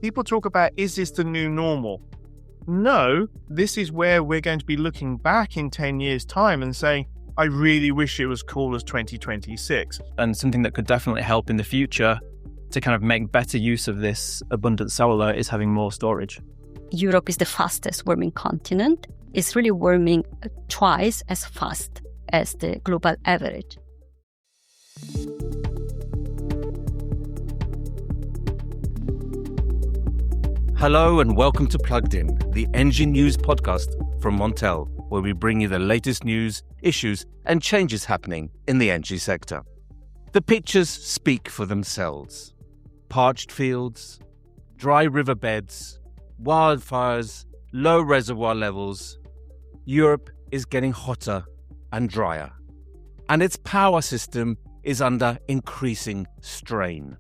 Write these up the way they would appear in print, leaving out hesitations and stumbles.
People talk about, is this the new normal? No, this is where we're going to be looking back in 10 years' time and saying, I really wish it was cool as 2026. And something that could definitely help in the future to kind of make better use of this abundant solar is having more storage. Europe is the fastest warming continent. It's really warming twice as fast as the global average. Hello and welcome to Plugged In, the Energy News podcast from Montel, where we bring you the latest news, issues and changes happening in the energy sector. The pictures speak for themselves. Parched fields, dry riverbeds, wildfires, low reservoir levels. Europe is getting hotter and drier, and its power system is under increasing strain.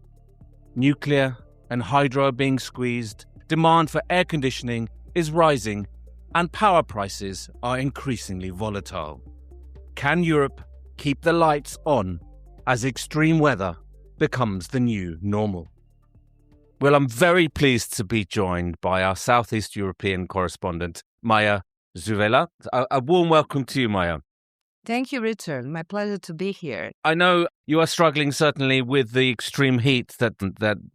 Nuclear and hydro are being squeezed, demand for air conditioning is rising, and power prices are increasingly volatile. Can Europe keep the lights on as extreme weather becomes the new normal? Well, I'm very pleased to be joined by our Southeast European correspondent, Maya Zuvela. A warm welcome to you, Maya. Thank you, Richard. My pleasure to be here. I know you are struggling certainly with the extreme heat that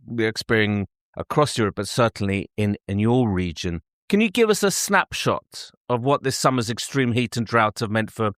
we're experiencing across Europe, but certainly in your region. Can you give us a snapshot of what this summer's extreme heat and drought have meant for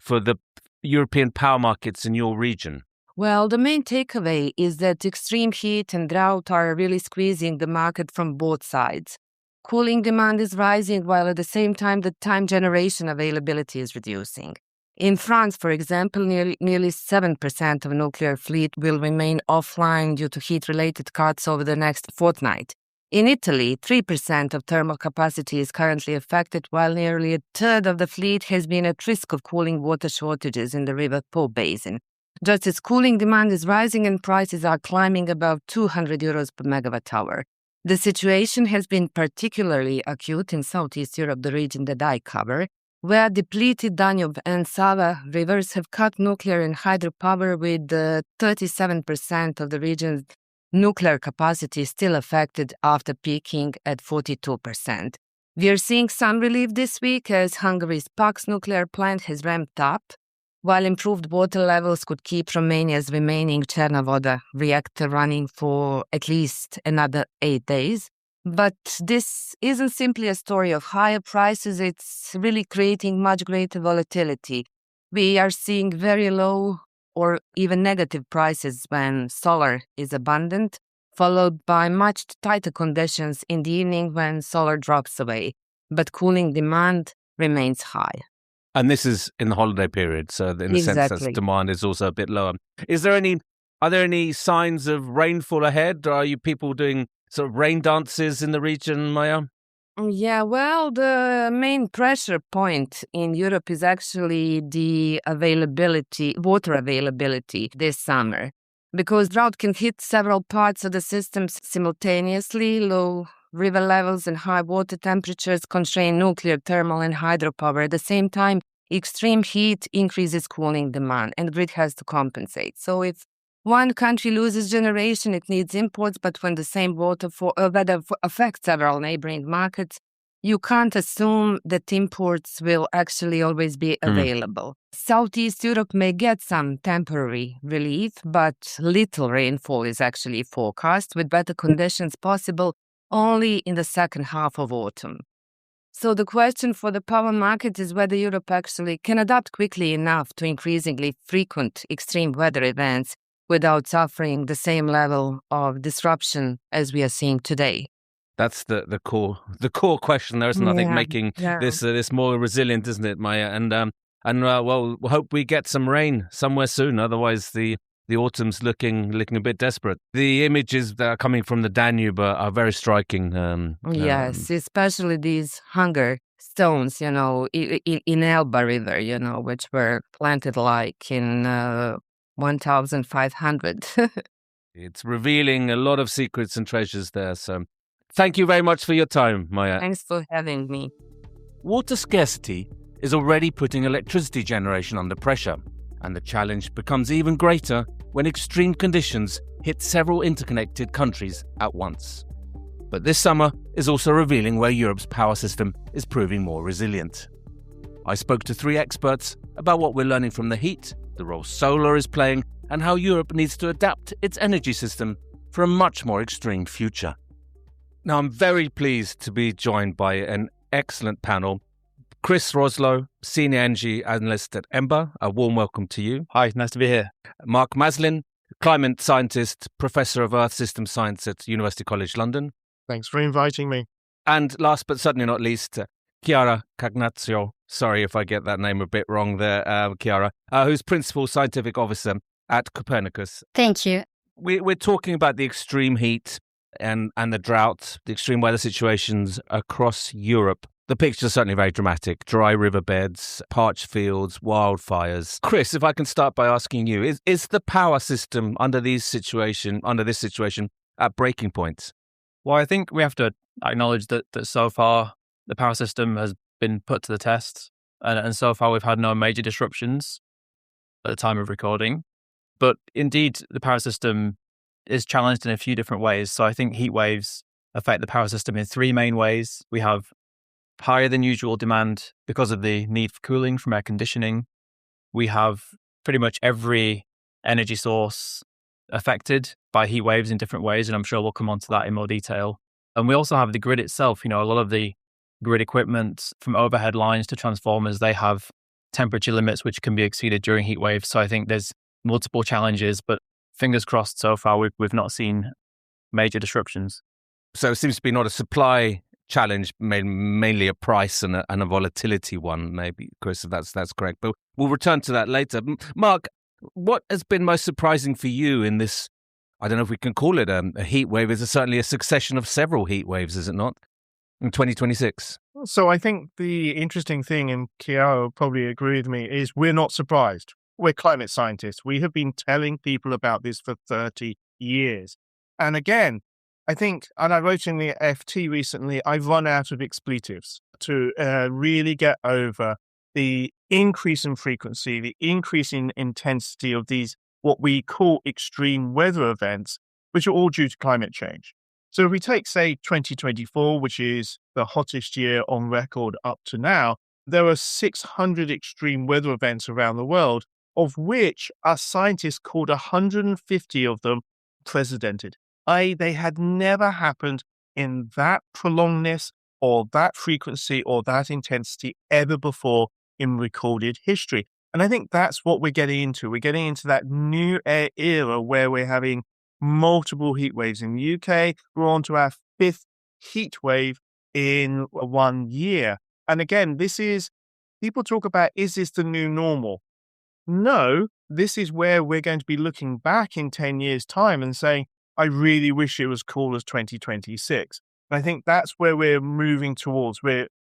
the European power markets in your region? Well, the main takeaway is that extreme heat and drought are really squeezing the market from both sides. Cooling demand is rising, while at the same time the time generation availability is reducing. In France, for example, nearly 7% of nuclear fleet will remain offline due to heat-related cuts over the next fortnight. In Italy, 3% of thermal capacity is currently affected, while nearly a third of the fleet has been at risk of cooling water shortages in the River Po basin. Just as cooling demand is rising and prices are climbing above 200 euros per megawatt hour. The situation has been particularly acute in Southeast Europe, the region that I cover, where depleted Danube and Sava rivers have cut nuclear and hydropower, with 37% of the region's nuclear capacity still affected after peaking at 42%. We are seeing some relief this week as Hungary's Paks nuclear plant has ramped up, while improved water levels could keep Romania's remaining Cernavodă reactor running for at least another 8 days. But this isn't simply a story of higher prices, it's really creating much greater volatility. We are seeing very low or even negative prices when solar is abundant, followed by much tighter conditions in the evening when solar drops away. But cooling demand remains high. And this is in the holiday period, so in a sense that demand is also a bit lower. Are there any signs of rainfall ahead? Are you people doing sort of rain dances in the region, Maya? Yeah, well, the main pressure point in Europe is actually the water availability this summer, because drought can hit several parts of the system simultaneously. Low river levels and high water temperatures constrain nuclear, thermal and hydropower. At the same time, extreme heat increases cooling demand, and the grid has to compensate. So if one country loses generation, it needs imports, but when the same weather affects several neighboring markets, you can't assume that imports will actually always be available. Southeast Europe may get some temporary relief, but little rainfall is actually forecast, with better conditions possible only in the second half of autumn. So the question for the power market is whether Europe actually can adapt quickly enough to increasingly frequent extreme weather events without suffering the same level of disruption as we are seeing today. That's the core question there, isn't it? I think making this more resilient, isn't it, Maya? And we'll hope we get some rain somewhere soon. Otherwise, the autumn's looking a bit desperate. The images that are coming from the Danube are very striking. Yes, especially these hunger stones, in Elba River, which were planted like in 1,500. It's revealing a lot of secrets and treasures there. So thank you very much for your time, Maya. Thanks for having me. Water scarcity is already putting electricity generation under pressure, and the challenge becomes even greater when extreme conditions hit several interconnected countries at once. But this summer is also revealing where Europe's power system is proving more resilient. I spoke to 3 experts about what we're learning from the heat, the role solar is playing, and how Europe needs to adapt its energy system for a much more extreme future. Now, I'm very pleased to be joined by an excellent panel. Chris Roslow, Senior Energy Analyst at Ember. A warm welcome to you. Hi, nice to be here. Mark Maslin, Climate Scientist, Professor of Earth System Science at University College London. Thanks for inviting me. And last but certainly not least, Chiara Cagnazio. Sorry if I get that name a bit wrong there, Chiara, who's Principal Scientific Officer at Copernicus. Thank you. We're talking about the extreme heat and the drought, the extreme weather situations across Europe. The picture is certainly very dramatic. Dry riverbeds, parched fields, wildfires. Chris, if I can start by asking you, is the power system under this situation at breaking points? Well, I think we have to acknowledge that so far the power system has been put to the test, and so far we've had no major disruptions at the time of recording. But indeed, the power system is challenged in a few different ways. So I think heat waves affect the power system in 3 main ways. We have higher than usual demand because of the need for cooling from air conditioning. We have pretty much every energy source affected by heat waves in different ways, and I'm sure we'll come on to that in more detail. And we also have the grid itself. A lot of the grid equipment, from overhead lines to transformers, they have temperature limits which can be exceeded during heat waves. So I think there's multiple challenges, but fingers crossed so far we've not seen major disruptions. So it seems to be not a supply challenge, mainly a price and a volatility one, maybe, Chris, if that's correct. But we'll return to that later. Mark, what has been most surprising for you in this, I don't know if we can call it a heat wave, it's certainly a succession of several heat waves, is it not, in 2026? So I think the interesting thing, and Chiara will probably agree with me, is we're not surprised. We're climate scientists. We have been telling people about this for 30 years. And again, I think, and I wrote in the FT recently, I've run out of expletives to really get over the increase in frequency, the increase in intensity of these, what we call extreme weather events, which are all due to climate change. So if we take, say, 2024, which is the hottest year on record up to now, there are 600 extreme weather events around the world, of which our scientists called 150 of them unprecedented. They had never happened in that prolongedness or that frequency or that intensity ever before in recorded history. And I think that's what we're getting into. We're getting into that new era where we're having multiple heat waves in the UK. We're on to our 5th heat wave in 1 year. And again, people talk about, is this the new normal? No, this is where we're going to be looking back in 10 years' time and saying, I really wish it was cool as 2026. And I think that's where we're moving towards.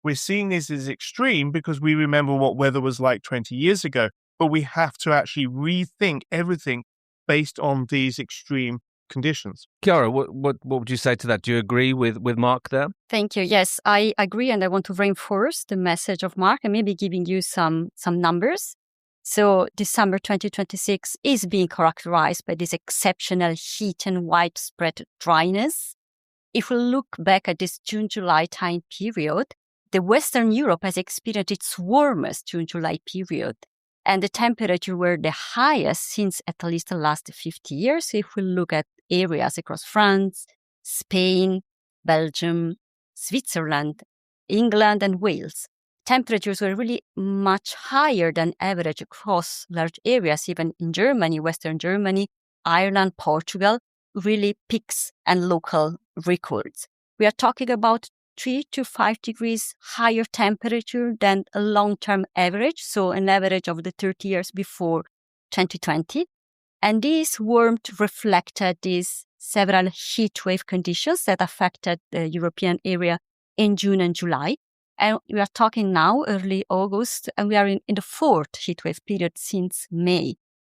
We're seeing this as extreme because we remember what weather was like 20 years ago, but we have to actually rethink everything based on these extreme conditions. Chiara, what would you say to that? Do you agree with Mark there? Thank you. Yes, I agree. And I want to reinforce the message of Mark and maybe giving you some numbers. So December 2026 is being characterized by this exceptional heat and widespread dryness. If we look back at this June-July time period, the Western Europe has experienced its warmest June-July period. And the temperature were the highest since at least the last 50 years. If we look at areas across France, Spain, Belgium, Switzerland, England, and Wales, temperatures were really much higher than average across large areas, even in Germany, Western Germany, Ireland, Portugal, really peaks and local records. We are talking about 3 to 5 degrees higher temperature than a long-term average, so an average of the 30 years before 2020. And this warmth reflected these several heat wave conditions that affected the European area in June and July. And we are talking now, early August, and we are in the 4th heat wave period since May.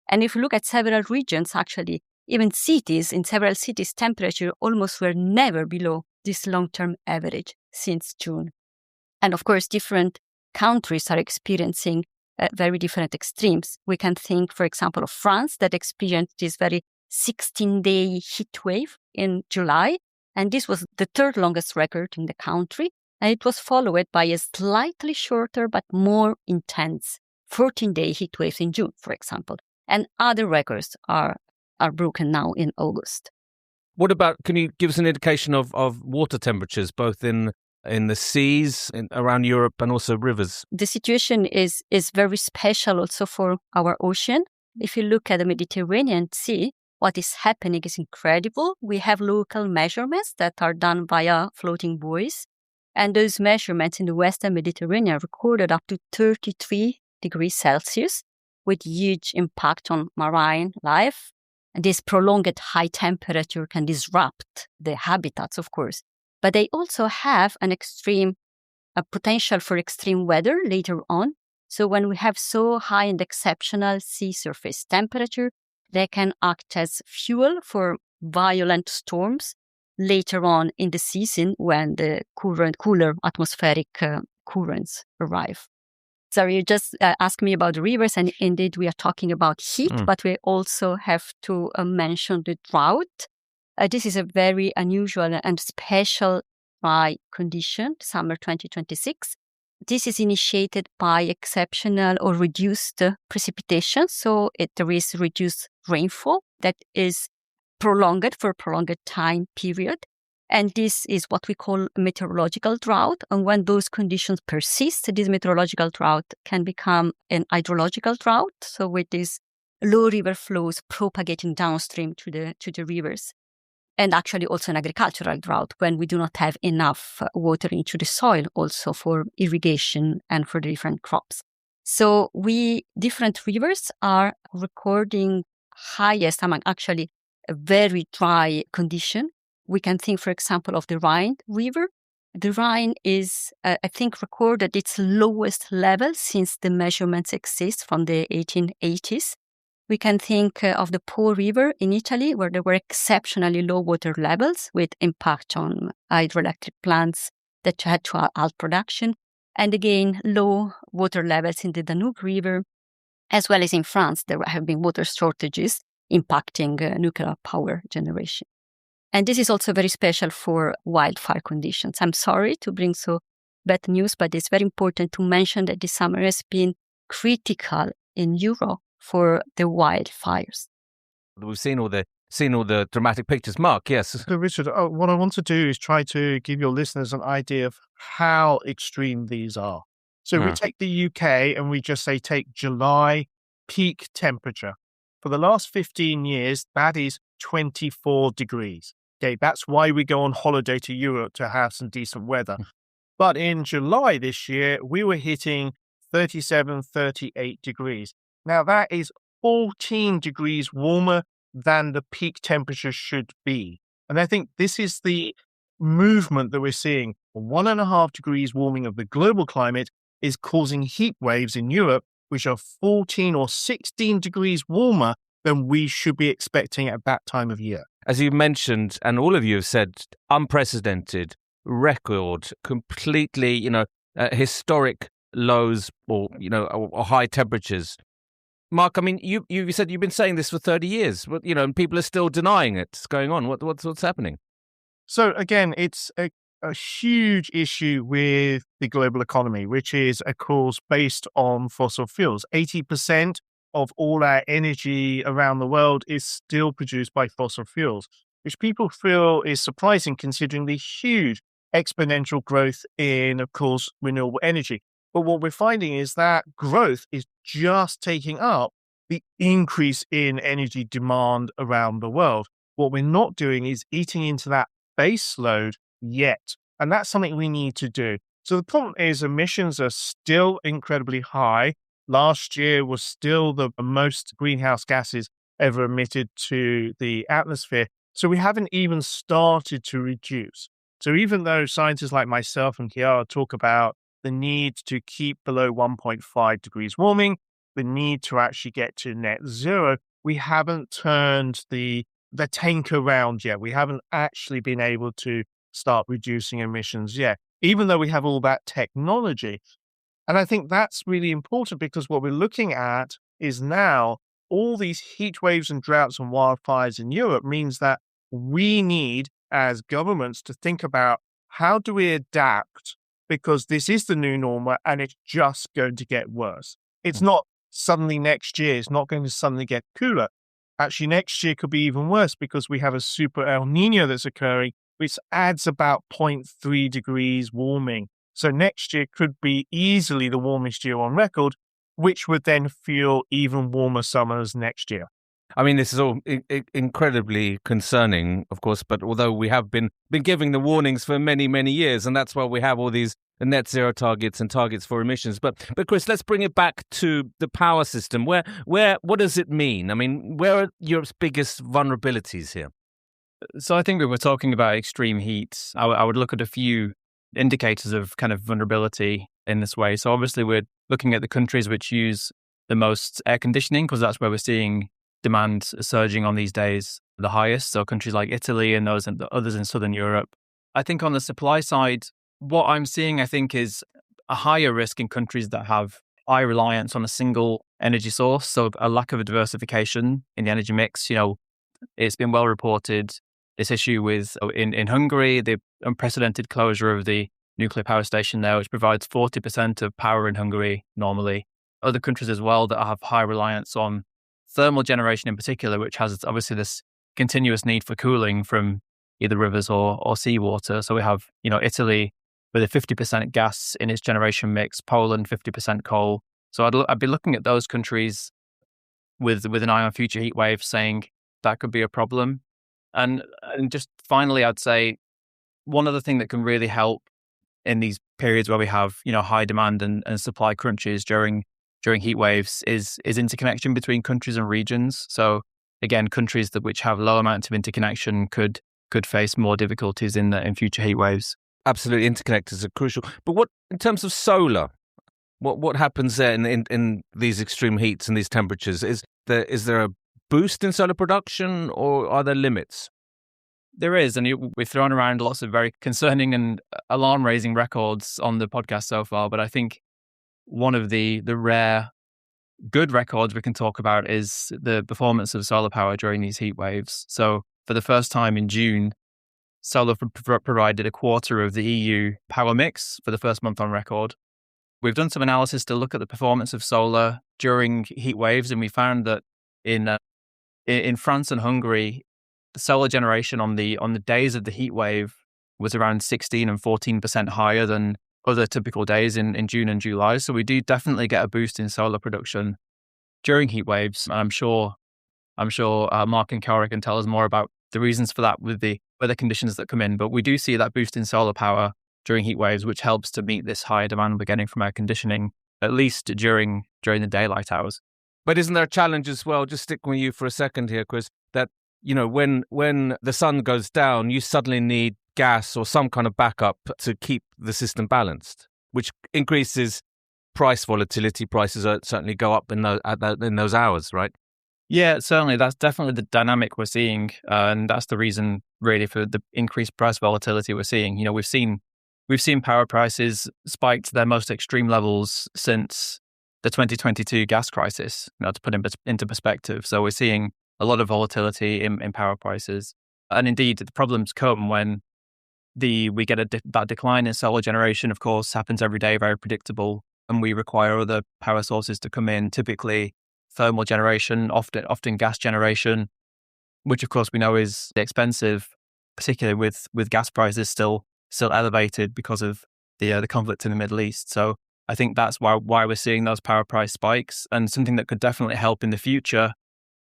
And if you look at several regions, actually, even cities, in several cities, temperature almost were never below this long-term average since June. And of course, different countries are experiencing very different extremes. We can think, for example, of France that experienced this very 16-day heat wave in July. And this was the third longest record in the country. And it was followed by a slightly shorter but more intense 14-day heat waves in June, for example. And other records are broken now in August. What about, can you give us an indication of water temperatures, both in the seas around Europe and also rivers? The situation is very special also for our ocean. If you look at the Mediterranean Sea, what is happening is incredible. We have local measurements that are done via floating buoys. And those measurements in the Western Mediterranean recorded up to 33 degrees Celsius with huge impact on marine life. And this prolonged high temperature can disrupt the habitats, of course. But they also have a potential for extreme weather later on. So when we have so high and exceptional sea surface temperature, they can act as fuel for violent storms later on in the season when the cooler atmospheric currents arrive. So you just asked me about the rivers, and indeed we are talking about heat, but we also have to mention the drought. This is a very unusual and special dry condition, summer 2026. This is initiated by exceptional or reduced precipitation, so there is reduced rainfall that is prolonged for a prolonged time period. And this is what we call meteorological drought. And when those conditions persist, this meteorological drought can become an hydrological drought. So with these low river flows propagating downstream to the rivers. And actually also an agricultural drought when we do not have enough water into the soil also for irrigation and for the different crops. So different rivers are recording highest among actually a very dry condition. We can think, for example, of the Rhine River. The Rhine is, I think, recorded its lowest level since the measurements exist from the 1880s. We can think of the Po River in Italy, where there were exceptionally low water levels with impact on hydroelectric plants that had to halt production. And again, low water levels in the Danube River, as well as in France, there have been water shortages impacting nuclear power generation. And this is also very special for wildfire conditions. I'm sorry to bring so bad news, but it's very important to mention that this summer has been critical in Europe for the wildfires. We've seen all the dramatic pictures. Mark, yes. So Richard, what I want to do is try to give your listeners an idea of how extreme these are. So we take the UK and we just say take July peak temperature. For the last 15 years, that is 24 degrees. Okay, that's why we go on holiday to Europe to have some decent weather. But in July this year, we were hitting 37, 38 degrees. Now, that is 14 degrees warmer than the peak temperature should be. And I think this is the movement that we're seeing. 1.5 degrees warming of the global climate is causing heat waves in Europe, which are 14 or 16 degrees warmer than we should be expecting at that time of year. As you mentioned, and all of you have said, unprecedented, record, completely, historic lows or high temperatures. Mark, I mean, you said you've been saying this for 30 years, and people are still denying it's going on. What's happening? So again, it's a huge issue with the global economy, which is, of course, based on fossil fuels. 80% of all our energy around the world is still produced by fossil fuels, which people feel is surprising considering the huge exponential growth in, of course, renewable energy. But what we're finding is that growth is just taking up the increase in energy demand around the world. What we're not doing is eating into that base load yet. And that's something we need to do. So the problem is emissions are still incredibly high. Last year was still the most greenhouse gases ever emitted to the atmosphere. So we haven't even started to reduce. So even though scientists like myself and Chiara talk about the need to keep below 1.5 degrees warming, the need to actually get to net zero, we haven't turned the tank around yet. We haven't actually been able to start reducing emissions yet, even though we have all that technology. And I think that's really important because what we're looking at is now all these heat waves and droughts and wildfires in Europe means that we need as governments to think about how do we adapt, because this is the new normal and it's just going to get worse. It's not suddenly next year, it's not going to suddenly get cooler. Actually, next year could be even worse because we have a super El Nino that's occurring, which adds about 0.3 degrees warming. So next year could be easily the warmest year on record, which would then fuel even warmer summers next year. I mean, this is all incredibly concerning, of course, but although we have been giving the warnings for many, many years, and that's why we have all these net zero targets and targets for emissions. But Chris, let's bring it back to the power system. What does it mean? I mean, where are Europe's biggest vulnerabilities here? So I think we were talking about extreme heat. I would look at a few indicators of kind of vulnerability in this way. So obviously we're looking at the countries which use the most air conditioning, because that's where we're seeing demand surging on these days the highest. So countries like Italy and those and the others in Southern Europe. I think on the supply side, what I'm seeing, I think, is a higher risk in countries that have high reliance on a single energy source. So a lack of a diversification in the energy mix. It's been well reported, this issue in Hungary, the unprecedented closure of the nuclear power station there, which provides 40% of power in Hungary normally. Other countries as well that have high reliance on thermal generation in particular, which has obviously this continuous need for cooling from either rivers or seawater. So we have, Italy with a 50% gas in its generation mix, Poland 50% coal. So I'd be looking at those countries with an eye on future heat waves, saying that could be a problem. And just finally, I'd say one other thing that can really help in these periods where we have, high demand and supply crunches during heat waves is interconnection between countries and regions. So again, countries which have low amounts of interconnection could face more difficulties in future heat waves. Absolutely, interconnectors are crucial. But what in terms of solar, what happens there in these extreme heats and these temperatures? Is there a boost in solar production, or are there limits? There is, and we've thrown around lots of very concerning and alarm-raising records on the podcast so far, but I think one of the rare good records we can talk about is the performance of solar power during these heat waves. So for the first time in June, solar provided a quarter of the EU power mix for the first month on record. We've done some analysis to look at the performance of solar during heat waves, and we found that in France and Hungary, the solar generation on the days of the heat wave was around 16 and 14% higher than other typical days in June and July. So we do definitely get a boost in solar production during heat waves. And I'm sure Mark and Cara can tell us more about the reasons for that with the weather conditions that come in. But we do see that boost in solar power during heat waves, which helps to meet this higher demand we're getting from air conditioning, at least during the daylight hours. But isn't there a challenge as well, just sticking with you for a second here, Chris, that, when the sun goes down, you suddenly need gas or some kind of backup to keep the system balanced, which increases price volatility. Prices certainly go up in those hours, right? Yeah, certainly. That's definitely the dynamic we're seeing. And that's the reason really for the increased price volatility we're seeing. We've seen power prices spike to their most extreme levels since the 2022 gas crisis, to put it into perspective. So we're seeing a lot of volatility in power prices. And indeed, the problems come when we get that decline in solar generation, of course, happens every day, very predictable. And we require other power sources to come in, typically thermal generation, often gas generation, which of course we know is expensive, particularly with gas prices still elevated because of the conflict in the Middle East. So I think that's why we're seeing those power price spikes, and something that could definitely help in the future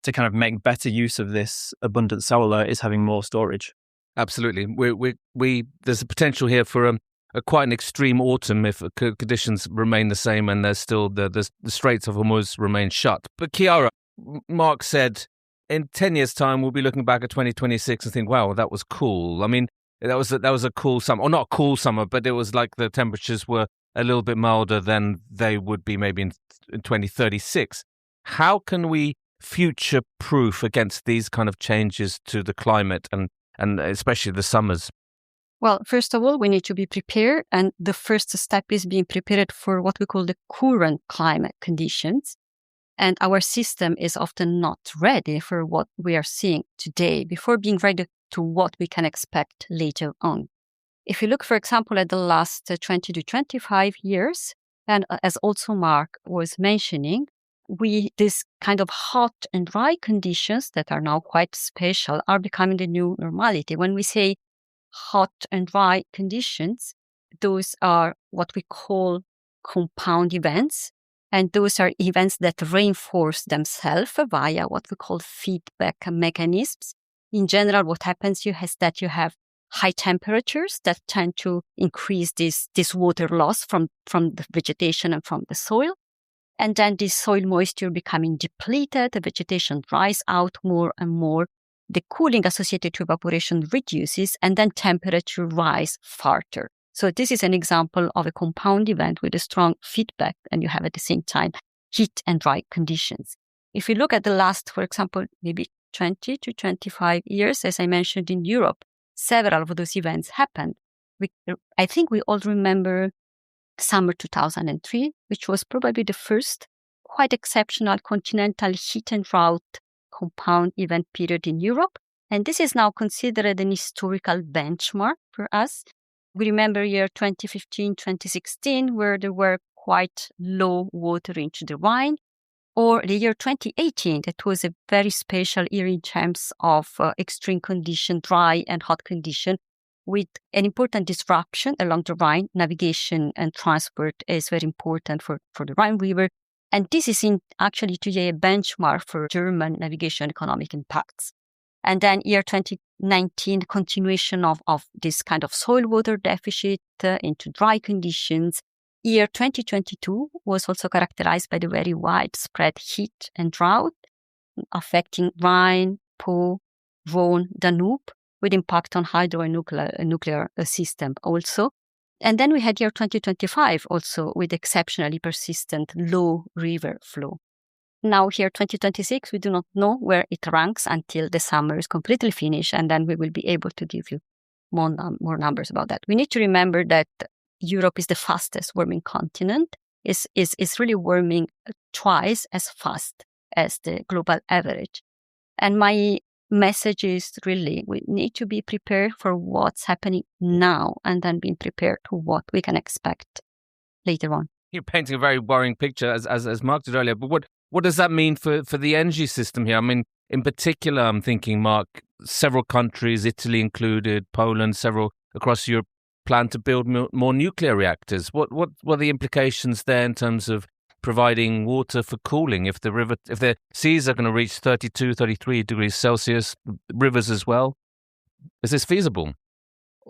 to kind of make better use of this abundant solar is having more storage. Absolutely. We there's a potential here for quite an extreme autumn if conditions remain the same and there's still the Straits of Hormuz remain shut. But Chiara, Mark said in 10 years' time we'll be looking back at 2026 and think, wow, that was cool. I mean, that was a cool summer, or not a cool summer, but it was like the temperatures were a little bit milder than they would be maybe in 2036. How can we future-proof against these kind of changes to the climate and especially the summers? Well, first of all, we need to be prepared. And the first step is being prepared for what we call the current climate conditions. And our system is often not ready for what we are seeing today. Before being ready to what we can expect later on. If you look, for example, at the last 20 to 25 years, and as also Mark was mentioning, this kind of hot and dry conditions that are now quite special are becoming the new normality. When we say hot and dry conditions, those are what we call compound events. And those are events that reinforce themselves via what we call feedback mechanisms. In general, what happens is that you have high temperatures that tend to increase this water loss from the vegetation and from the soil. And then this soil moisture becoming depleted, the vegetation dries out more and more. The cooling associated to evaporation reduces, and then temperature rise further. So this is an example of a compound event with a strong feedback, and you have at the same time heat and dry conditions. If you look at the last, for example, maybe 20 to 25 years, as I mentioned in Europe, several of those events happened. I think we all remember summer 2003, which was probably the first quite exceptional continental heat and drought compound event period in Europe. And this is now considered an historical benchmark for us. We remember year 2015, 2016, where there were quite low water into the Rhine, or the year 2018, that was a very special year in terms of extreme condition, dry and hot condition, with an important disruption along the Rhine. Navigation and transport is very important for the Rhine River. And this is actually today a benchmark for German navigation economic impacts. And then year 2019, continuation of this kind of soil water deficit into dry conditions. Year 2022 was also characterized by the very widespread heat and drought affecting Rhine, Po, Rhone, Danube, with impact on hydro and nuclear system also. And then we had year 2025 also with exceptionally persistent low river flow. Now here 2026, we do not know where it ranks until the summer is completely finished, and then we will be able to give you more numbers about that. We need to remember that Europe is the fastest warming continent, is really warming twice as fast as the global average. And my message is really we need to be prepared for what's happening now and then being prepared to what we can expect later on. You're painting a very worrying picture, as Mark did earlier. But what does that mean for the energy system here? I mean, in particular, I'm thinking, Mark, several countries, Italy included, Poland, several across Europe, plan to build more nuclear reactors. What are the implications there in terms of providing water for cooling? If the seas are going to reach 32, 33 degrees Celsius, rivers as well, is this feasible?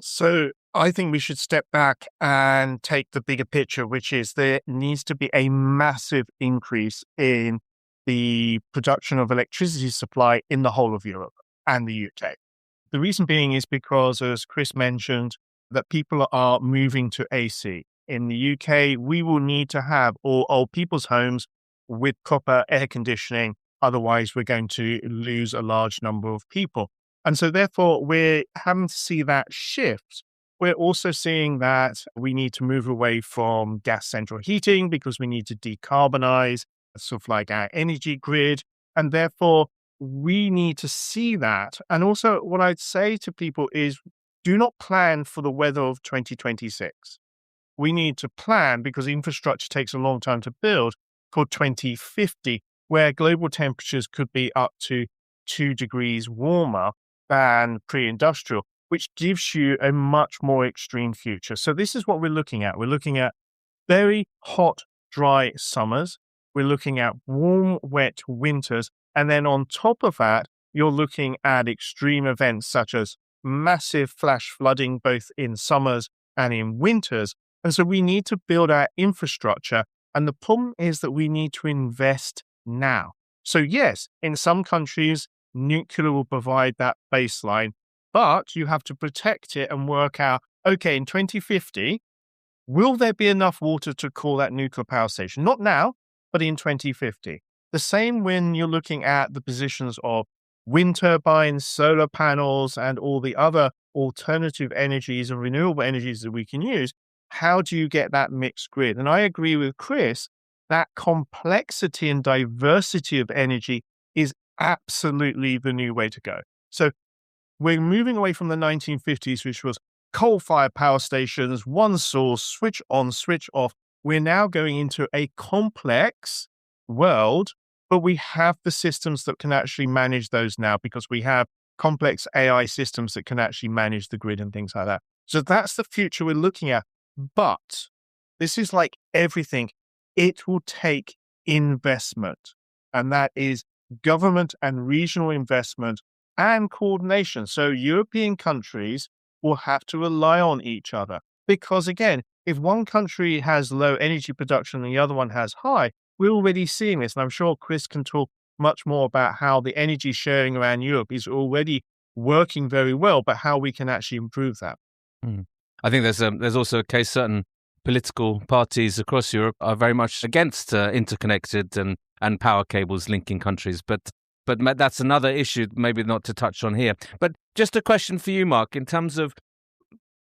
So I think we should step back and take the bigger picture, which is there needs to be a massive increase in the production of electricity supply in the whole of Europe and the UK. The reason being is because, as Chris mentioned, that people are moving to AC. In the UK, we will need to have all people's homes with proper air conditioning. Otherwise, we're going to lose a large number of people. And so therefore, we're having to see that shift. We're also seeing that we need to move away from gas central heating because we need to decarbonize sort of like our energy grid. And therefore, we need to see that. And also what I'd say to people is do not plan for the weather of 2026. We need to plan, because infrastructure takes a long time to build, for 2050, where global temperatures could be up to 2 degrees warmer than pre-industrial, which gives you a much more extreme future. So this is what we're looking at. We're looking at very hot, dry summers. We're looking at warm, wet winters. And then on top of that, you're looking at extreme events such as massive flash flooding, both in summers and in winters. And so we need to build our infrastructure. And the problem is that we need to invest now. So yes, in some countries, nuclear will provide that baseline, but you have to protect it and work out, okay, in 2050, will there be enough water to cool that nuclear power station? Not now, but in 2050. The same when you're looking at the positions of wind turbines, solar panels, and all the other alternative energies and renewable energies that we can use. How do you get that mixed grid? And I agree with Chris that complexity and diversity of energy is absolutely the new way to go. So we're moving away from the 1950s, which was coal-fired power stations, one source, switch on, switch off. We're now going into a complex world, but we have the systems that can actually manage those now because we have complex AI systems that can actually manage the grid and things like that. So that's the future we're looking at. But this is like everything. It will take investment, and that is government and regional investment and coordination. So European countries will have to rely on each other because, again, if one country has low energy production and the other one has high, we're already seeing this. And I'm sure Chris can talk much more about how the energy sharing around Europe is already working very well, but how we can actually improve that. I think there's also a case certain political parties across Europe are very much against interconnected and power cables linking countries. But that's another issue, maybe not to touch on here. But just a question for you, Mark, in terms of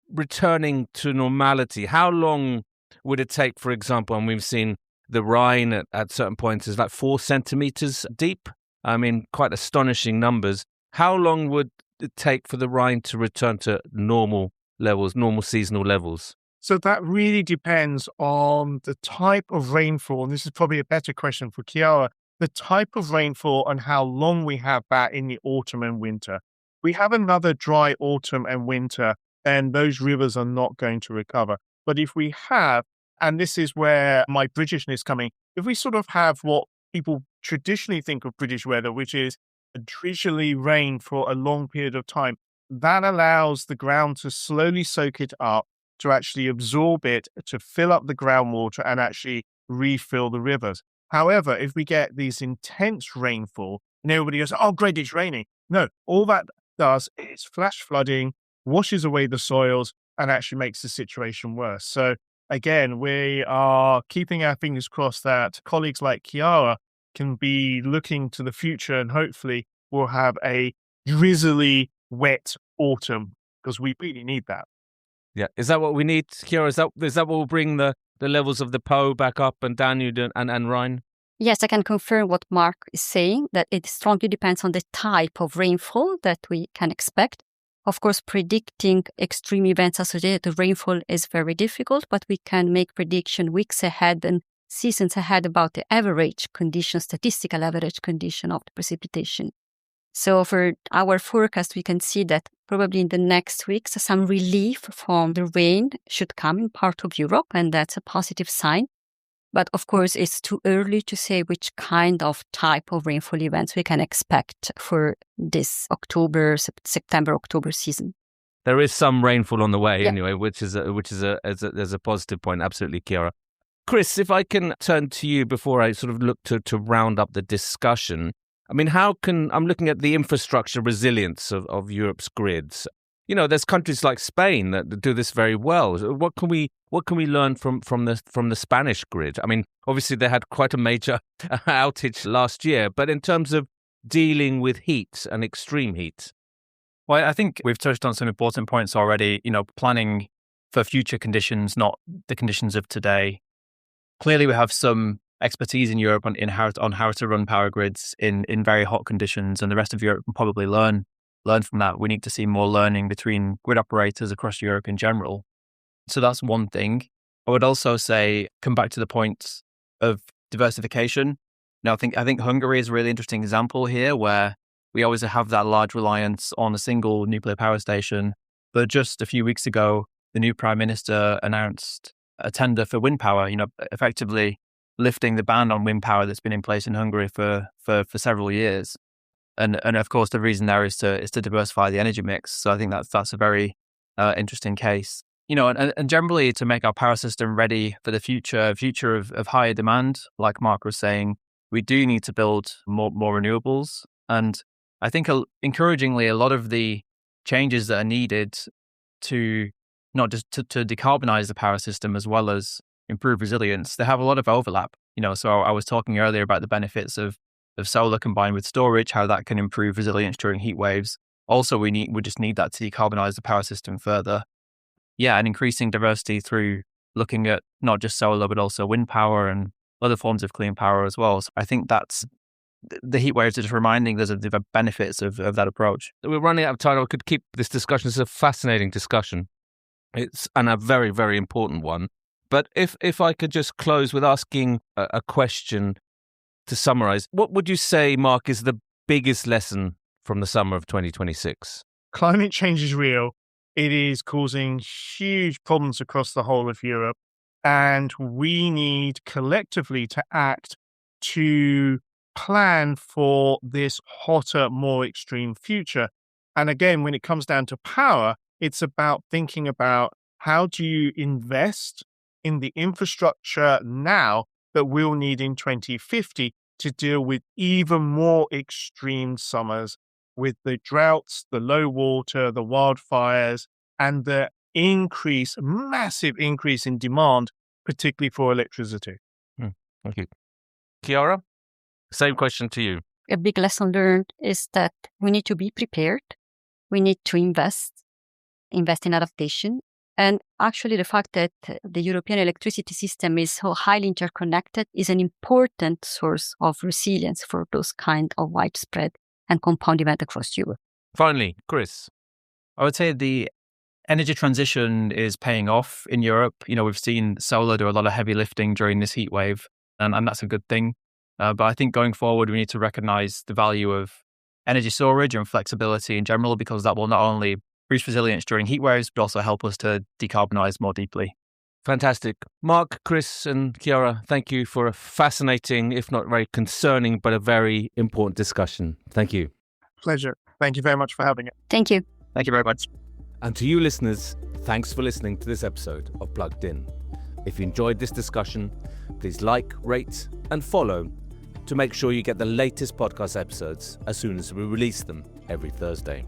returning to normality, how long would it take, for example, and we've seen the Rhine at certain points is like 4 centimeters deep. I mean, quite astonishing numbers. How long would it take for the Rhine to return to normal levels, normal seasonal levels? So that really depends on the type of rainfall. And this is probably a better question for Chiara, the type of rainfall and how long we have that in the autumn and winter. We have another dry autumn and winter, and those rivers are not going to recover. But if we have, and this is where my Britishness coming, if we sort of have what people traditionally think of British weather, which is a drizzly rain for a long period of time, that allows the ground to slowly soak it up, to actually absorb it, to fill up the groundwater and actually refill the rivers. However, if we get these intense rainfall and everybody goes, oh, great, it's raining. No, all that does is flash flooding, washes away the soils and actually makes the situation worse. So again, we are keeping our fingers crossed that colleagues like Chiara can be looking to the future and hopefully we'll have a drizzly, wet autumn because we really need that. Yeah, is that what we need, Chiara? Is that what will bring the levels of the Po back up and Danube and Rhine? Yes, I can confirm what Mark is saying, that it strongly depends on the type of rainfall that we can expect. Of course, predicting extreme events associated with rainfall is very difficult, but we can make prediction weeks ahead and seasons ahead about the average condition, statistical average condition of the precipitation. So for our forecast, we can see that probably in the next weeks, some relief from the rain should come in part of Europe, and that's a positive sign. But of course, it's too early to say which kind of type of rainfall events we can expect for this September-October season. There is some rainfall on the way anyway, which is a positive point. Absolutely, Chiara. Chris, if I can turn to you before I sort of look to round up the discussion. I mean, I'm looking at the infrastructure resilience of Europe's grids. You know, there's countries like Spain that do this very well. What can we learn from the Spanish grid? I mean, obviously they had quite a major outage last year, but in terms of dealing with heat and extreme heat. Well, I think we've touched on some important points already. You know, planning for future conditions, not the conditions of today. Clearly, we have some expertise in Europe on how to run power grids in very hot conditions, and the rest of Europe can probably learn from that. We need to see more learning between grid operators across Europe in general. So that's one thing. I would also say, come back to the point of diversification. Now, I think Hungary is a really interesting example here, where we always have that large reliance on a single nuclear power station. But just a few weeks ago, the new prime minister announced a tender for wind power, effectively lifting the ban on wind power that's been in place in Hungary for several years. And of course, the reason there is to diversify the energy mix. So I think that's a very interesting case. And generally to make our power system ready for the future of higher demand, like Mark was saying, we do need to build more renewables. And I think encouragingly, a lot of the changes that are needed to not just to decarbonize the power system as well as improve resilience, they have a lot of overlap. So I was talking earlier about the benefits of solar combined with storage, how that can improve resilience during heat waves. Also, we just need that to decarbonize the power system further. Yeah, and increasing diversity through looking at not just solar, but also wind power and other forms of clean power as well. So I think that's the heat waves are just reminding us of the benefits of that approach. We're running out of time. I could keep this discussion. It's a fascinating discussion. It's and a very, very important one. But if I could just close with asking a question to summarize, what would you say, Mark, is the biggest lesson from the summer of 2026? Climate change is real. It is causing huge problems across the whole of Europe. And we need collectively to act to plan for this hotter, more extreme future. And again, when it comes down to power, it's about thinking about how do you invest in the infrastructure now that we'll need in 2050 to deal with even more extreme summers, with the droughts, the low water, the wildfires, and the massive increase in demand, particularly for electricity. Thank you. Chiara, same question to you. A big lesson learned is that we need to be prepared. We need to invest in adaptation. And actually, the fact that the European electricity system is so highly interconnected is an important source of resilience for those kind of widespread and compound events across Europe. Finally, Chris. I would say the energy transition is paying off in Europe. We've seen solar do a lot of heavy lifting during this heat wave, and that's a good thing. But I think going forward, we need to recognize the value of energy storage and flexibility in general, because that will not only boost resilience during heat waves, but also help us to decarbonize more deeply. Fantastic. Mark, Chris, and Chiara, thank you for a fascinating, if not very concerning, but a very important discussion. Thank you. Pleasure. Thank you very much for having it. Thank you. Thank you very much. And to you listeners, thanks for listening to this episode of Plugged In. If you enjoyed this discussion, please like, rate, and follow to make sure you get the latest podcast episodes as soon as we release them every Thursday.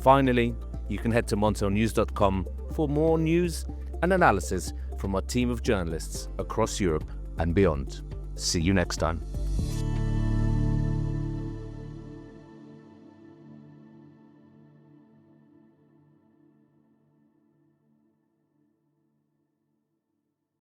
Finally, you can head to montelnews.com for more news and analysis from our team of journalists across Europe and beyond. See you next time.